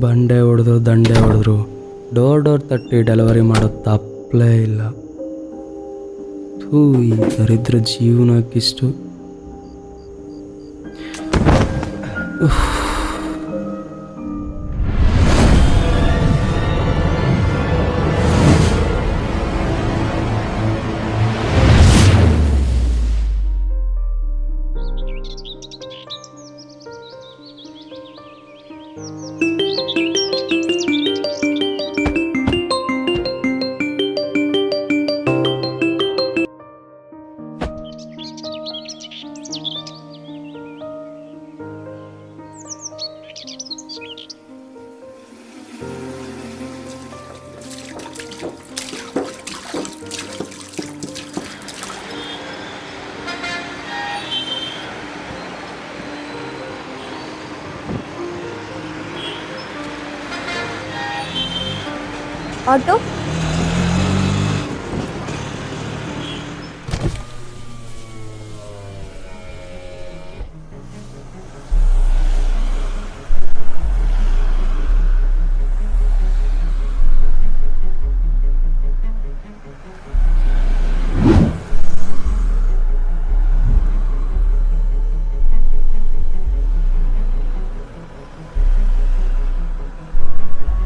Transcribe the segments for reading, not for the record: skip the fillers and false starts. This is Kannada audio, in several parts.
ಬಂಡೆ ಹೊಡೆದ್ರು ದಂಡೆ ಹೊಡೆದ್ರು ಡೋರ್ ತಟ್ಟಿ ಡೆಲಿವರಿ ಮಾಡೋದು ತಪ್ಪಲೇ ಇಲ್ಲ. ಥೂ, ಈ ದರಿದ್ರ ಜೀವನಕ್ಕಿಷ್ಟು. ಆಟೋ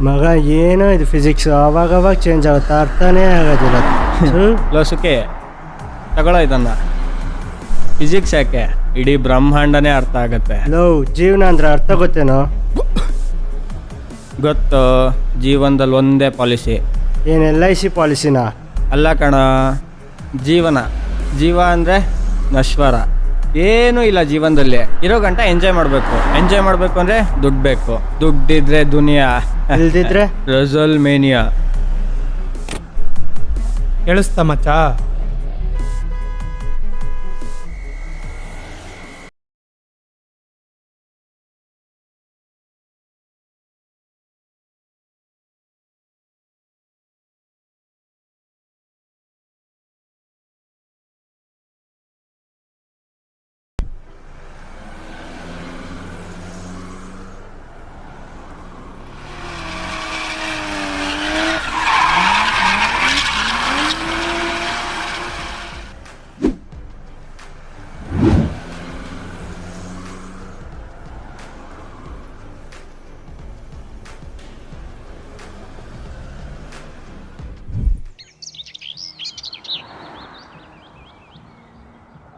ಮಗ ಏನೋ ಇದು ಫಿಸಿಕ್ಸ್ ಅವಾಗ ಚೇಂಜ್ ಆಗುತ್ತೆ, ಅರ್ಥನೇ ಆಗೋದಿಲ್ಲ. ಲೋಸುಕೆ ತಗೊಳ್ಳೋ ಇದನ್ನ. ಫಿಸಿಕ್ಸ್ ಯಾಕೆ, ಇಡೀ ಬ್ರಹ್ಮಾಂಡನೇ ಅರ್ಥ ಆಗತ್ತೆ. ಲವ್ ಜೀವನ ಅಂದ್ರೆ ಅರ್ಥ ಗೊತ್ತೇನೋ? ಗೊತ್ತು, ಜೀವನದಲ್ಲಿ ಒಂದೇ ಪಾಲಿಸಿ. ಏನು LIC ಪಾಲಿಸಿನ? ಅಲ್ಲ ಕಣ, ಜೀವ ಅಂದರೆ ನಶ್ವರ. ಏನೂ ಇಲ್ಲ ಜೀವನದಲ್ಲಿ. ಇರೋ ಗಂಟ ಎಂಜಾಯ್ ಮಾಡಬೇಕು ಅಂದರೆ ದುಡ್ಡು ಬೇಕು. ದುಡ್ಡಿದ್ರೆ ದುನಿಯಾ, ಇಲ್ದಿದ್ರೆ ರಸಲ್ ಮೇನಿಯಾ. ಕೇಳಿಸ್ತಾ ಮಚ್ಚ?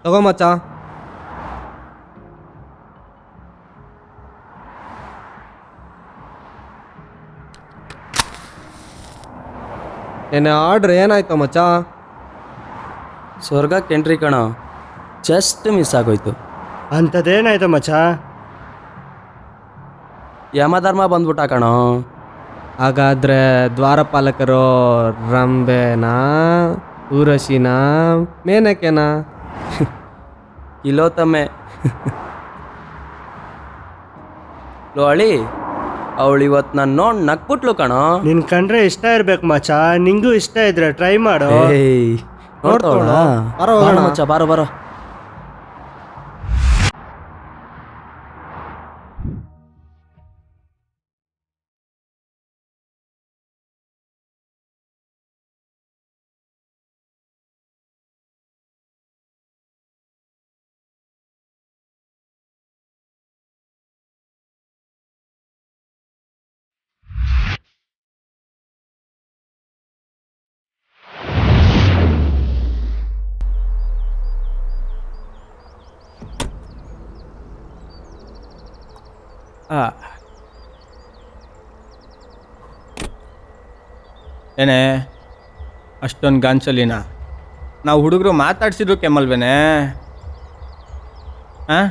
ತಗೋ ಮಚ್ಚ. ಏನೇ ಆರ್ಡ್ರ್ ಏನಾಯ್ತು ಮಚ್ಚ? ಸ್ವರ್ಗಕ್ಕೆ ಎಂಟ್ರಿ ಕಣ, ಜಸ್ಟ್ ಮಿಸ್ ಆಗೋಯ್ತು. ಅಂಥದ್ದೇನಾಯ್ತು ಮಚ್ಚ? ಯಮಧರ್ಮ ಬಂದ್ಬಿಟ್ಟ ಕಣೋ. ಹಾಗಾದ್ರೆ ದ್ವಾರಪಾಲಕರು ರಂಬೆನಾ, ಊರಶಿನಾ, ಮೇನಕೆನಾ? ಇಲ್ಲೋ ತಮ್ಮೆ. ಲೋ ಅಳಿ, ಅವಳು ಇವತ್ತು ನಾನು ನೋಡಿ ನಕ್ಬಿಟ್ಲು ಕಣೋ. ನಿನ್ ಕಂಡ್ರೆ ಇಷ್ಟ ಇರ್ಬೇಕು ಮಚ್ಚ, ನಿಂಗೂ ಇಷ್ಟ ಇದ್ರೆ ಟ್ರೈ ಮಾಡು. ಏಯ್, ನೋಡ್ತಾವಳ? ಬರೋ ಬಾರೋ ಹೋಗೋಣ. ಮಚ್ಚ, ಬಾರೋ. ಏನೇ ಅಷ್ಟೊಂದು ಗಾಂಚಲಿನ? ನಾವು ಹುಡುಗರು ಮಾತಾಡ್ಸಿದ್ರು ಕೆಮ್ಮಲ್ವೇನೆ? ಹಾಂ,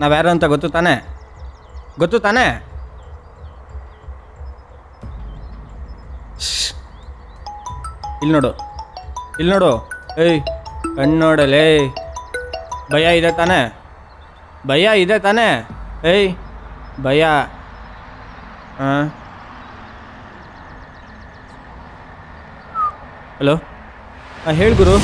ನಾವು ಯಾರು ಅಂತ ಗೊತ್ತು ತಾನೆ? ಇಲ್ಲಿ ನೋಡು. ಏಯ್, ಕಣ್ಣೋಡಲೇ. ಭಯ ಇದೆ ತಾನೆ? ಏಯ್, ಭಯ. ಹಾಂ, ಹಲೋ. ಹೇಳಿ ಗುರು.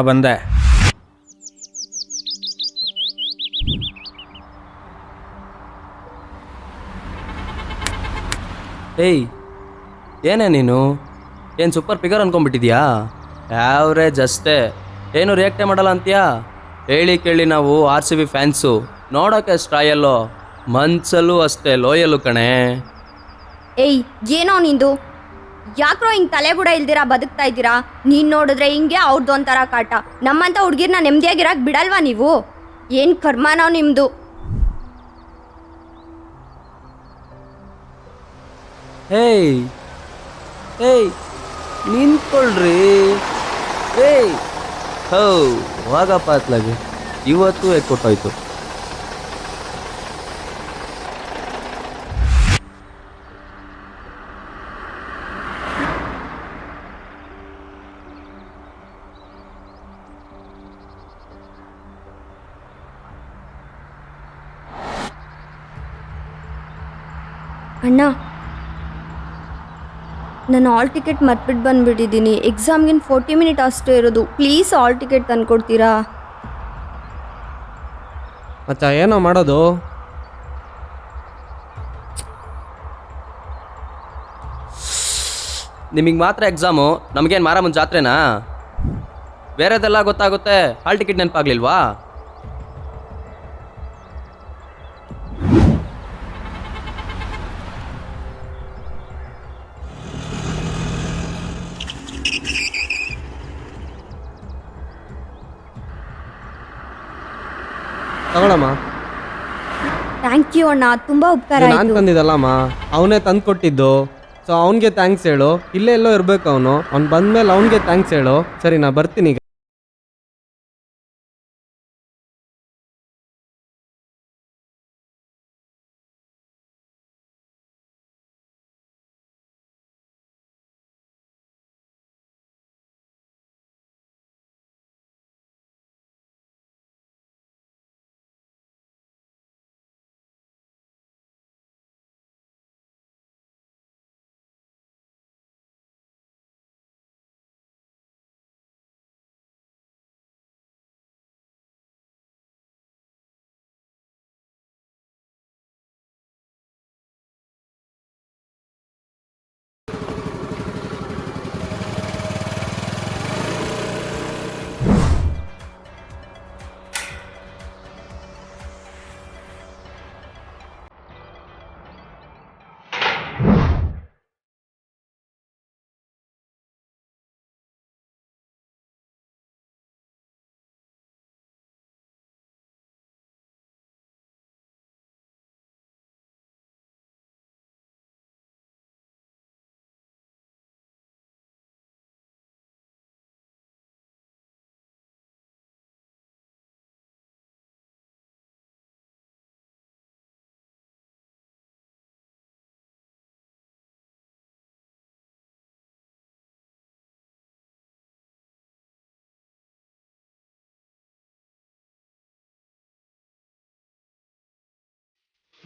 ಬಂದೆ. ಏಯ್ ಏನೇ ನೀನು ಏನು ಸೂಪರ್ ಫಿಗರ್ ಅನ್ಕೊಂಡ್ಬಿಟ್ಟಿದ್ಯಾ? ಯಾವ್ರೇಜ್ ಅಷ್ಟೇ, ಏನು ರಿಯಾಕ್ಟೇ ಮಾಡಲ್ಲ ಅಂತೀಯಾ? ಹೇಳಿ ಕೇಳಿ ನಾವು RCB ಫ್ಯಾನ್ಸು, ನೋಡೋಕೆ ಸ್ಟ್ರಾಯಲ್ಲೋ, ಮನ್ಸಲ್ಲೂ ಅಷ್ಟೇ ಲೋಯಲ್ಲು ಕಣೆ. ಏಯ್ ಏನೋ ನಿಂದು, ಯಾಕ್ರೋ ಹಿಂಗೆ ತಲೆ ಕೂಡ ಇಲ್ದಿರಾ ಬದುಕ್ತಾ ಇದ್ದೀರಾ? ನೀನು ನೋಡಿದ್ರೆ ಹಿಂಗೆ ಅವ್ರದ್ದು ಒಂಥರ ಕಾಟ. ನಮ್ಮಂಥ ಹುಡುಗಿರ್ನ ನೆಮ್ಮದಿಯಾಗಿರಕ್ಕೆ ಬಿಡಲ್ವಾ ನೀವು? ಏನು ಕರ್ಮನೋ ನಿಮ್ಮದು. ಹೇಯ್ ಏಯ್ ನಿಂತ್ಕೊಳ್ರಿ. ಏಯ್ ಹೌ ಹೋಗಪ್ಪ ಅತ್ಲಾಗೆ, ಇವತ್ತು ಕೊಟ್ಟೋಯ್ತು. ಅಣ್ಣ, ನಾನು ಆಲ್ ಟಿಕೆಟ್ ಮರ್ತ್ಬಿಟ್ಟು ಬಂದುಬಿಟ್ಟಿದ್ದೀನಿ. ಎಕ್ಸಾಮ್ಗಿನ 40 ಮಿನಿಟ್ ಅಷ್ಟೇ ಇರೋದು. ಪ್ಲೀಸ್ ಆಲ್ ಟಿಕೆಟ್ ತಂದುಕೊಡ್ತೀರಾ? ಮಚ್ಚ ಏನೋ ಮಾಡೋದು? ನಿಮಗೆ ಮಾತ್ರ ಎಕ್ಸಾಮು, ನಮಗೇನು ಮಾರಮ್ಮನ ಜಾತ್ರೆನಾ? ಬೇರೆದೆಲ್ಲ ಗೊತ್ತಾಗುತ್ತೆ, ಹಾಲ್ ಟಿಕೆಟ್ ನೆನಪಾಗ್ಲಿಲ್ವಾ? ತಗೊಳಮ್ಮ. ಥ್ಯಾಂಕ್ ಯು ಅಣ್ಣ, ತುಂಬ ಉಪಕಾರ ನಾನು ಆಯಿತು. ತಂದಿದ್ದಲ್ಲಮ್ಮ, ಅವನೇ ತಂದು ಕೊಟ್ಟಿದ್ದು. ಸೊ ಅವನಿಗೆ ಥ್ಯಾಂಕ್ಸ್ ಹೇಳು. ಇಲ್ಲೇ ಎಲ್ಲೋ ಇರಬೇಕು ಅವನು. ಅವ್ನು ಬಂದಮೇಲೆ ಅವನಿಗೆ ಥ್ಯಾಂಕ್ಸ್ ಹೇಳು. ಸರಿ, ನಾ ಬರ್ತೀನಿ ಈಗ.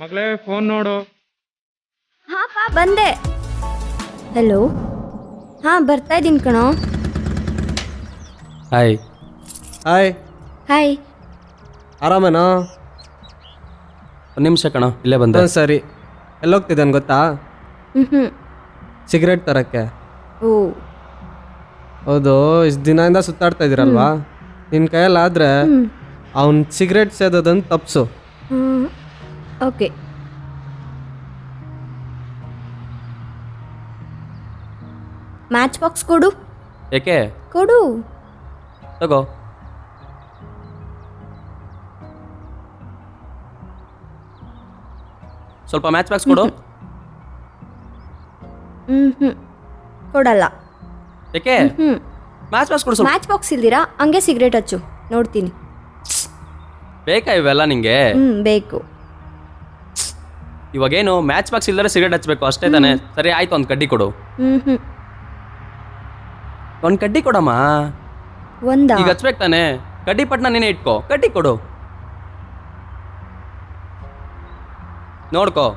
ಮಗಳೇ ಫೋನ್ ನೋಡು. ಹಾಂ ಪಾ, ಬಂದೆ. ಹಲೋ, ಹಾಂ ಬರ್ತಾ ಇದ್ದೀನಿ ಕಣೋ. ಹಾಯ್. ಹಾಯ್. ಹಾಯ್. ಆರಾಮನಾ? ಒಂದು ನಿಮಿಷ ಕಣ, ಇಲ್ಲೇ ಬಂದೆ. ಸರಿ. ಎಲ್ಲೋಗ್ತಿದ್ದಾನೆ ಗೊತ್ತಾ? ಹ್ಞೂ. ಸಿಗರೇಟ್ ತರಕ್ಕೆ. ಓ, ಹೌದು. ಇಷ್ಟು ದಿನದಿಂದ ಸುತ್ತಾಡ್ತಾ ಇದ್ದೀರಲ್ವಾ, ನಿನ್ನ ಕೈಯಲ್ಲಾದರೆ ಅವ್ನು ಸಿಗರೇಟ್ ಸೇದೋದನ್ನು ತಪ್ಪಿಸು. ಓಕೆ. ಮ್ಯಾಚ್ ಬಾಕ್ಸ್ ಕೊಡು. ಏಕೆ? ಕೊಡು. ತಗೋ. ಸ್ವಲ್ಪ ಮ್ಯಾಚ್ ಬಾಕ್ಸ್ ಕೊಡು. ಹ್ಞೂ ಕೊಡಲ್ಲ. ಏಕೆ? ಹ್ಞೂ ಮ್ಯಾಚ್ ಬಾಕ್ಸ್ ಕೊಡು ಸ್ವಲ್ಪ. ಮ್ಯಾಚ್ ಬಾಕ್ಸ್ ಇಲ್ದಿರಾ ಹಂಗೆ ಸಿಗರೇಟ್ ಹಚ್ಚು, ನೋಡ್ತೀನಿ. ಬೇಕಾ ಇವೆಲ್ಲ ನಿಂಗೆ? ಬೇಕು. ಇವಾಗೇನು ಮ್ಯಾಚ್ ಬಾಕ್ಸ್ ಇಲ್ಲದ್ರೆ ಸಿಗರೇಟ್ ಹಚ್ಬೇಕು ಅಷ್ಟೇ ತಾನೆ? ಸರಿ ಆಯ್ತು, ಒಂದು ಕಡ್ಡಿ ಕೊಡು. ಹ್ಞೂ ಒಂದು ಕಡ್ಡಿ ಕೊಡಮ್ಮ. ಒಂದಾ? ಈಗ ಹಚ್ಬೇಕು ತಾನೆ? ಕಡ್ಡಿ ಪಟ್ನ ನೀನೇ ಇಟ್ಕೋ, ಕಡ್ಡಿ ಕೊಡು. ನೋಡ್ಕೋ.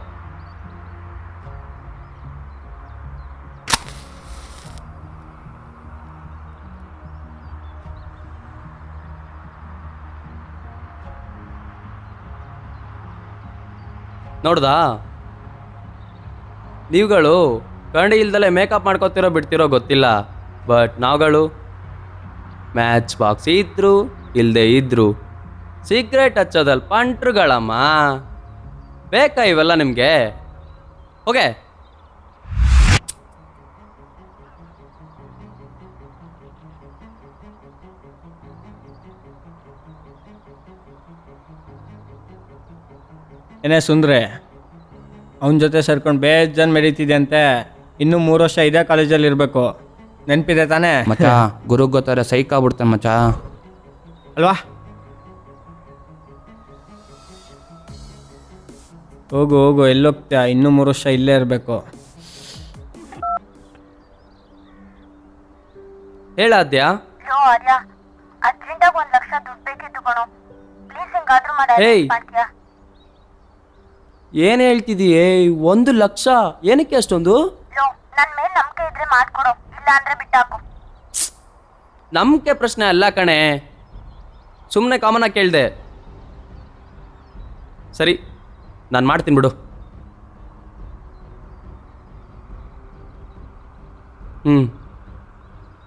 ನೋಡ್ದಾ? ನೀವುಗಳು ಕರಡಿ ಇಲ್ದಲೆ ಮೇಕಪ್ ಮಾಡ್ಕೊತಿರೋ ಬಿಡ್ತಿರೋ ಗೊತ್ತಿಲ್ಲ, ಬಟ್ ನಾವುಗಳು ಮ್ಯಾಚ್ ಬಾಕ್ಸ್ ಇದ್ರು ಇಲ್ಲದೆ ಇದ್ರು ಸಿಗರೇಟ್ ಹಚ್ಚೋದಲ್ಲಿ ಪಂಟ್ರುಗಳಮ್ಮ. ಬೇಕಾ ಇವೆಲ್ಲ ನಿಮಗೆ? ಓಕೆ. ಏನೇ ಸುಂದ್ರೆ, ಅವನ ಜೊತೆ ಸೇರ್ಕೊಂಡು ಬೇಜಾನ್ ಮೆರೀತಿದೆ ಅಂತೆ. ಇನ್ನೂ 3 ವರ್ಷ ಇದೇ ಕಾಲೇಜಲ್ಲಿ ಇರಬೇಕು, ನೆನಪಿದೆ ತಾನೇ? ಮಚ್ಚ ಗುರುಗ್ ಗೊತ್ತಾರೆ ಸೈಕ್ ಆಗ್ಬಿಡ್ತಾನೆ ಮಚ್ಚ. ಅಲ್ವಾ? ಹೋಗು ಹೋಗು, ಎಲ್ಲೋಗ್ತೀಯ? ಇನ್ನೂ 3 ವರ್ಷ ಇಲ್ಲೇ ಇರಬೇಕು. ಹೇಳಾದ್ಯಾ? ಲೋ ಆರ್ಯ, ಅರ್ಜೆಂಟಾಗಿ 1 ಲಕ್ಷ ದುಡ್ಡು ಬೇಕಿತ್ತು ಕಣೋ. ಪ್ಲೀಸ್ ಹಿಂಗಾದ್ರೂ ಮಾಡಿ ಏಯ್. help ಮಾಡ್ತೀಯಾ? ಏನು ಹೇಳ್ತಿದೀಯೇ? 1 ಲಕ್ಷ ಏನಕ್ಕೆ ಅಷ್ಟೊಂದು? ಲೋ, ನನ್ ಮೇಲೆ ನಂಬಿಕೆ ಇದ್ರೆ ಮಾಡ್ಕೊಡು, ಇಲ್ಲ ಅಂದ್ರೆ ಬಿಟ್ಟಾಕು. ನಂಬಿಕೆ ಪ್ರಶ್ನೆ ಅಲ್ಲ ಕಣೆ, ಸುಮ್ಮನೆ ಕಾಮನಾಗಿ ಕೇಳಿದೆ. ಸರಿ, ನಾನು ಮಾಡ್ತೀನಿ ಬಿಡು.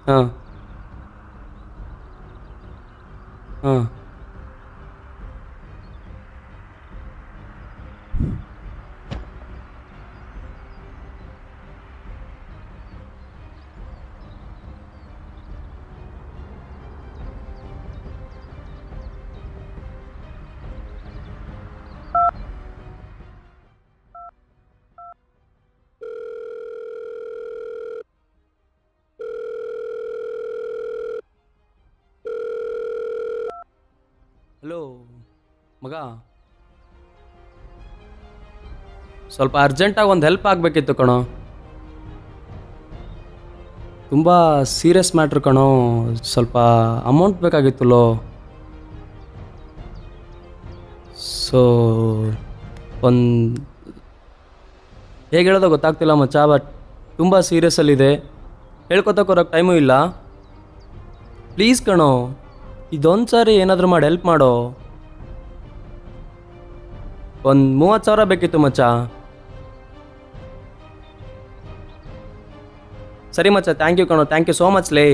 ಹಾಂ ಹಾಂ. ಹಲೋ ಮಗ, ಸ್ವಲ್ಪ ಅರ್ಜೆಂಟಾಗಿ ಒಂದು ಹೆಲ್ಪ್ ಆಗಬೇಕಿತ್ತು ಕಣೋ. ತುಂಬ ಸೀರಿಯಸ್ ಮ್ಯಾಟ್ರ್ ಕಣೋ, ಸ್ವಲ್ಪ ಅಮೌಂಟ್ ಬೇಕಾಗಿತ್ತು ಲೋ. ಸೊ ಹೇಗೆ ಹೇಳೋದೋ ಗೊತ್ತಾಗ್ತಿಲ್ಲ ಮಚ್ಚ, ಬಟ್ ತುಂಬ ಸೀರಿಯಸ್ಸಲ್ಲಿದೆ. ಹೇಳ್ಕೊತಕ್ಕೋರಕ್ಕೆ ಟೈಮೂ ಇಲ್ಲ. ಪ್ಲೀಸ್ ಕಣೋ, ಇದೊಂದು ಸಾರಿ ಏನಾದರೂ ಮಾಡಿ ಹೆಲ್ಪ್ ಮಾಡೋ. ಒಂದು 30,000 ಬೇಕಿತ್ತು ಮಚ್ಚ. ಸರಿ ಮಚ್ಚ, ಥ್ಯಾಂಕ್ ಯು ಕಣೋ, ಥ್ಯಾಂಕ್ ಯು ಸೋ ಮಚ್ ಲೇ.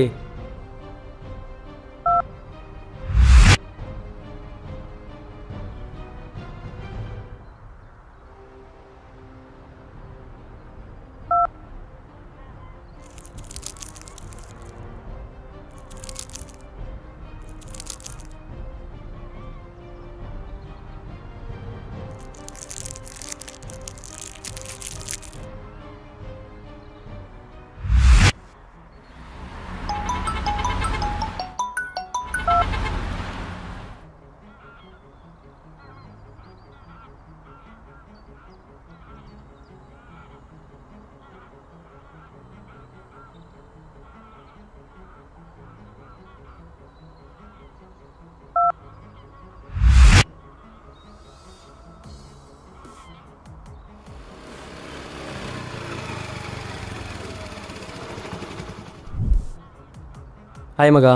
ಹಾಯ್ ಮಗ.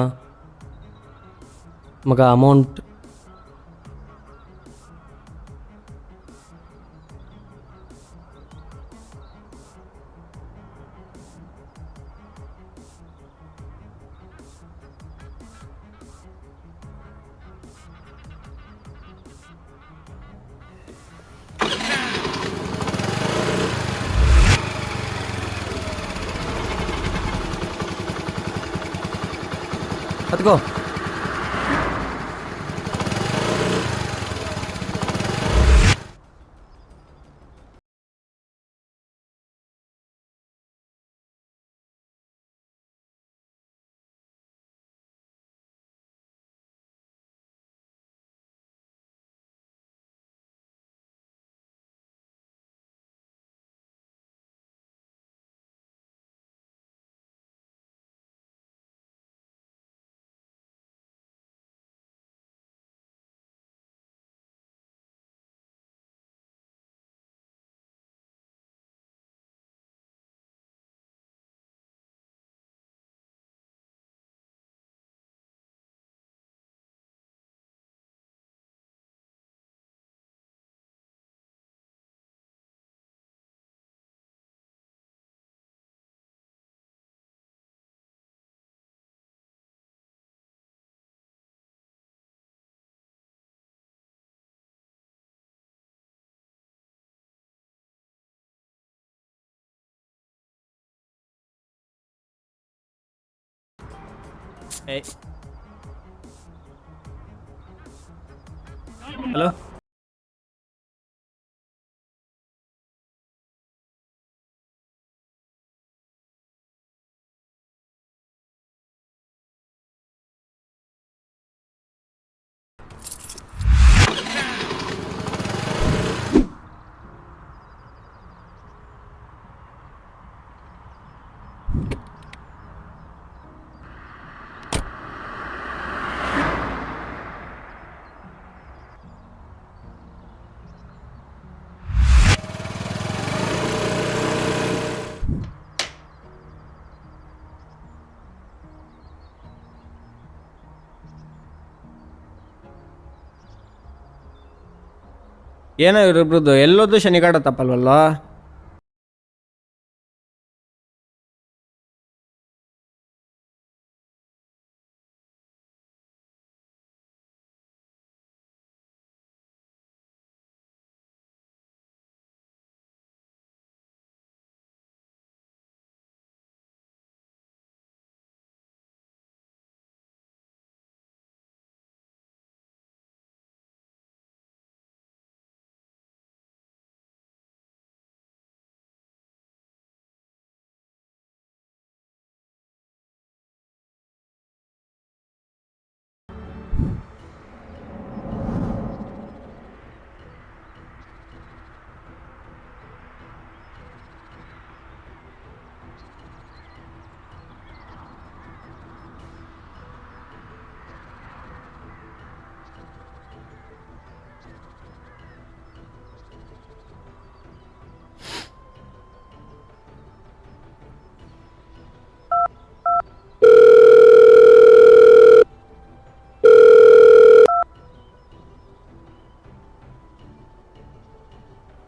ಅಮೌಂಟ್ ಹತ್ಕೋ. ಹಲೋ ಏನೋ ಇವ್ರಿಬ್ರದ್ದು ಎಲ್ಲೋದು ಶನಿಗಾಡ ತಪ್ಪಲ್ವಲ್ಲ.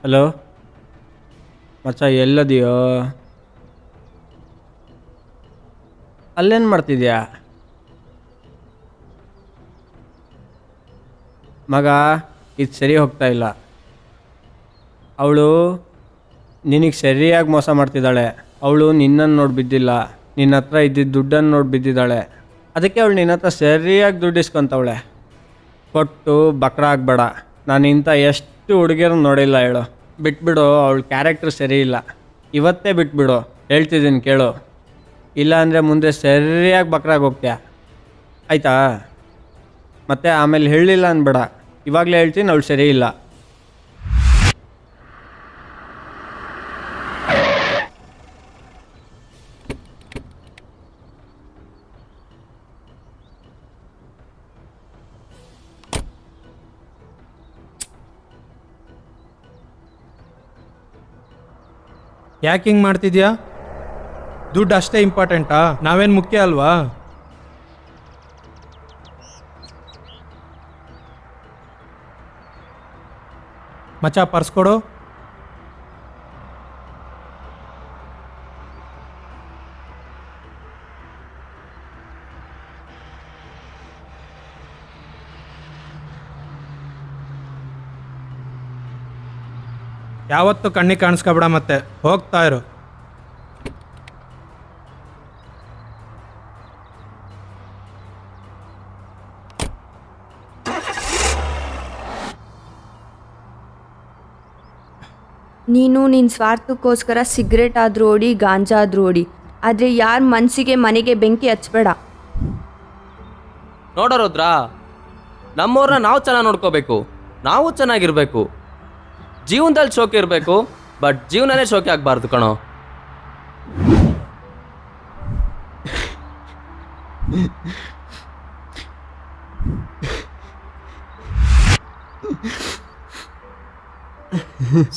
ಹಲೋ ಮಚ್ಚ, ಎಲ್ಲದಿಯೋ? ಅಲ್ಲೇನು ಮಾಡ್ತಿದ್ಯಾ ಮಗ? ಇದು ಸರಿ ಹೋಗ್ತಾ ಇಲ್ಲ. ಅವಳು ನಿನಗೆ ಸರಿಯಾಗಿ ಮೋಸ ಮಾಡ್ತಿದ್ದಾಳೆ. ಅವಳು ನಿನ್ನನ್ನು ನೋಡಿ ಬಿದ್ದಿಲ್ಲ, ನಿನ್ನ ಹತ್ರ ಇದ್ದಿದ್ದ ದುಡ್ಡನ್ನು ನೋಡಿ ಬಿದ್ದಿದ್ದಾಳೆ. ಅದಕ್ಕೆ ಅವಳು ನಿನ್ನ ಹತ್ರ ಸರಿಯಾಗಿ ದುಡ್ಡು ಇಸ್ಕೊತಾವಳೆ. ಕೊಟ್ಟು ಬಕ್ರ ಆಗಬೇಡ. ನಾನು ಇಂಥ ಎಷ್ಟು ಹುಡುಗಿಯರನ್ನು ನೋಡಿಲ್ಲ. ಹೇಳು, ಬಿಟ್ಬಿಡು. ಅವಳ ಕ್ಯಾರೆಕ್ಟರ್ ಸರಿ ಇಲ್ಲ. ಇವತ್ತೇ ಬಿಟ್ಬಿಡು, ಹೇಳ್ತಿದ್ದೀನಿ ಕೇಳು. ಇಲ್ಲ ಅಂದರೆ ಮುಂದೆ ಸರಿಯಾಗಿ ಬಕ್ರಾಗಿ ಹೋಗ್ತೀಯ, ಆಯಿತಾ? ಮತ್ತೆ ಆಮೇಲೆ ಹೇಳಲಿಲ್ಲ ಅನ್ಬೇಡ. ಇವಾಗಲೇ ಹೇಳ್ತೀನಿ, ಅವಳು ಸರಿ ಇಲ್ಲ. ಯಾಕೆ ಹಿಂಗೆ ಮಾಡ್ತಿದ್ಯಾ? ದುಡ್ಡು ಅಷ್ಟೇ ಇಂಪಾರ್ಟೆಂಟಾ? ನಾವೇನು ಮುಖ್ಯ ಅಲ್ವಾ? ಮಚ್ಚ, ಪರ್ಸ್ ಕೊಡು. ಯಾವತ್ತು ಕಣ್ಣಿಗೆ ಕಾಣಿಸ್ಕೊಬೇಡ, ಮತ್ತೆ ಹೋಗ್ತಾ ಇರು. ನೀನು ನಿನ್ನ ಸ್ವಾರ್ಥಕ್ಕೋಸ್ಕರ ಸಿಗರೇಟ್ ಆದರೂ ಓಡಿ, ಗಾಂಜಾ ಆದರೂ ಓಡಿ, ಆದರೆ ಯಾರ ಮನಸ್ಸಿಗೆ ಮನೆಗೆ ಬೆಂಕಿ ಹಚ್ಚಬೇಡ. ನೋಡೋರುದ್ರಾ, ನಮ್ಮವ್ರನ್ನ ನಾವು ಚೆನ್ನಾಗಿ ನೋಡ್ಕೋಬೇಕು, ನಾವು ಚೆನ್ನಾಗಿರ್ಬೇಕು. ಜೀವನದಲ್ಲಿ ಶೋಕಿ ಇರಬೇಕು, ಬಟ್ ಜೀವನನೇ ಶೋಕಿ ಆಗಬಾರ್ದು ಕಣೋ.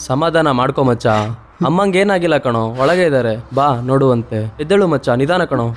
ಸಮಾಧಾನ ಮಾಡ್ಕೊ ಮಚ್ಚ. ಅಮ್ಮಂಗೆ ಏನಾಗಿಲ್ಲ ಕಣೋ, ಒಳಗೆ ಇದ್ದಾರೆ, ಬಾ ನೋಡುವಂತೆ. ಎದ್ದೇಳು ಮಚ್ಚ, ನಿಧಾನ ಕಣೋ.